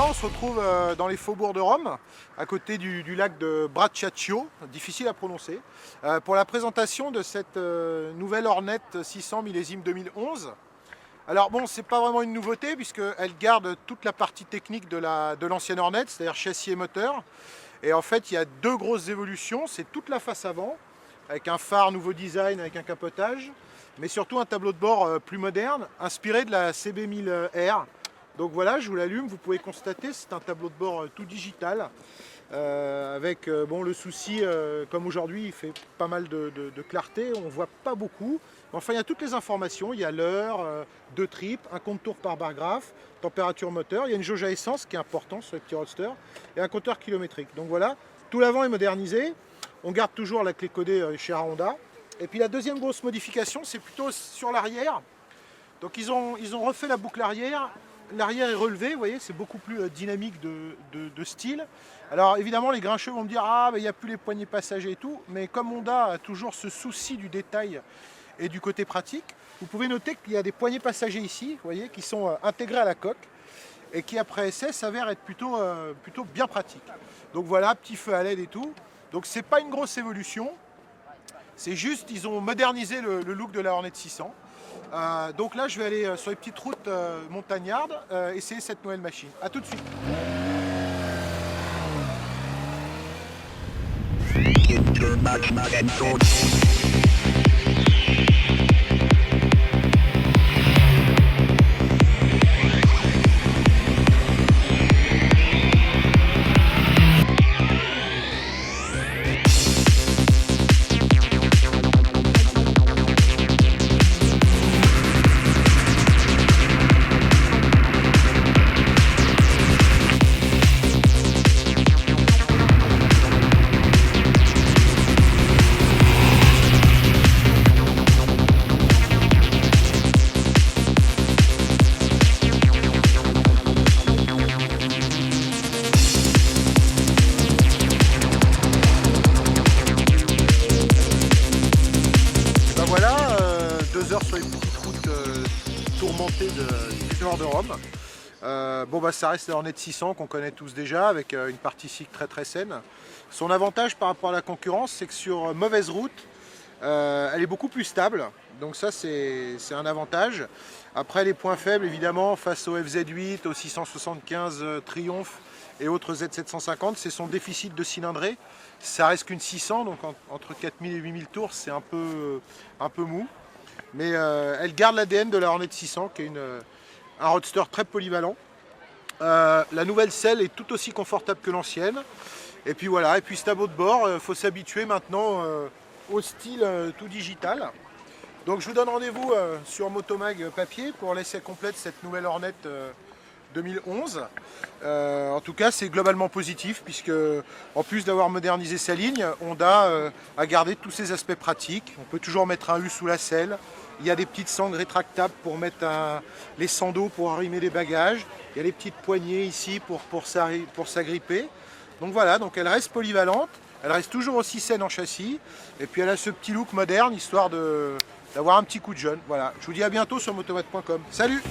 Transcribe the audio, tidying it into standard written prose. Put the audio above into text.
on se retrouve dans les faubourgs de Rome, à côté du lac de Bracciaccio, difficile à prononcer, pour la présentation de cette nouvelle Hornet 600 millésime 2011. Alors bon, c'est pas vraiment une nouveauté puisqu'elle garde toute la partie technique de l'ancienne Hornet, c'est-à-dire châssis et moteur. Et en fait, il y a deux grosses évolutions, c'est toute la face avant, avec un phare nouveau design, avec un capotage, mais surtout un tableau de bord plus moderne, inspiré de la CB1000R. Donc voilà, je vous l'allume, vous pouvez constater, c'est un tableau de bord tout digital, avec bon, le souci, comme aujourd'hui, il fait pas mal de clarté, on ne voit pas beaucoup. Enfin, il y a toutes les informations, il y a l'heure, 2 tripes, un compte tour par bar graphe, température moteur, il y a une jauge à essence qui est important sur les petits roadsters, et un compteur kilométrique. Donc voilà, tout l'avant est modernisé, on garde toujours la clé codée chez Honda. Et puis la deuxième grosse modification, c'est plutôt sur l'arrière. Donc ils ont refait la boucle arrière. L'arrière est relevé, vous voyez, c'est beaucoup plus dynamique de style. Alors évidemment, les grincheux vont me dire « Ah, il n'y a plus les poignées passagers et tout », mais comme Honda a toujours ce souci du détail et du côté pratique, vous pouvez noter qu'il y a des poignées passagers ici, vous voyez, qui sont intégrées à la coque et qui après essai s'avèrent être plutôt bien pratiques. Donc voilà, petit feu à LED et tout. Donc c'est pas une grosse évolution, c'est juste ils ont modernisé le look de la Hornet 600. Donc là, je vais aller sur les petites routes montagnardes essayer cette nouvelle machine. A tout de suite. Voilà, 2 heures sur les petites routes tourmentées du nord de Rome. Bon bah ça reste la Hornet 600 qu'on connaît tous déjà, avec une partie cycle très saine. Son avantage par rapport à la concurrence, c'est que sur mauvaise route, elle est beaucoup plus stable. Donc ça c'est un avantage. Après les points faibles évidemment face au FZ8, au 675 Triumph et autres Z750, c'est son déficit de cylindrée. Ça reste qu'une 600, donc entre 4000 et 8000 tours, c'est un peu mou. Mais elle garde l'ADN de la Hornet 600, qui est un roadster très polyvalent. La nouvelle selle est tout aussi confortable que l'ancienne. Et puis voilà, et puis ce tableau de bord, il faut s'habituer maintenant au style tout digital. Donc je vous donne rendez-vous sur Motomag papier pour l'essai complet de cette nouvelle Hornet 2011. En tout cas, c'est globalement positif puisque, en plus d'avoir modernisé sa ligne, Honda a gardé tous ses aspects pratiques. On peut toujours mettre un U sous la selle. Il y a des petites sangles rétractables pour mettre les sandos pour arrimer les bagages. Il y a les petites poignées ici pour s'agripper. Donc voilà, donc elle reste polyvalente. Elle reste toujours aussi saine en châssis. Et puis elle a ce petit look moderne, histoire d'avoir un petit coup de jeune. Voilà, je vous dis à bientôt sur motomag.com. Salut!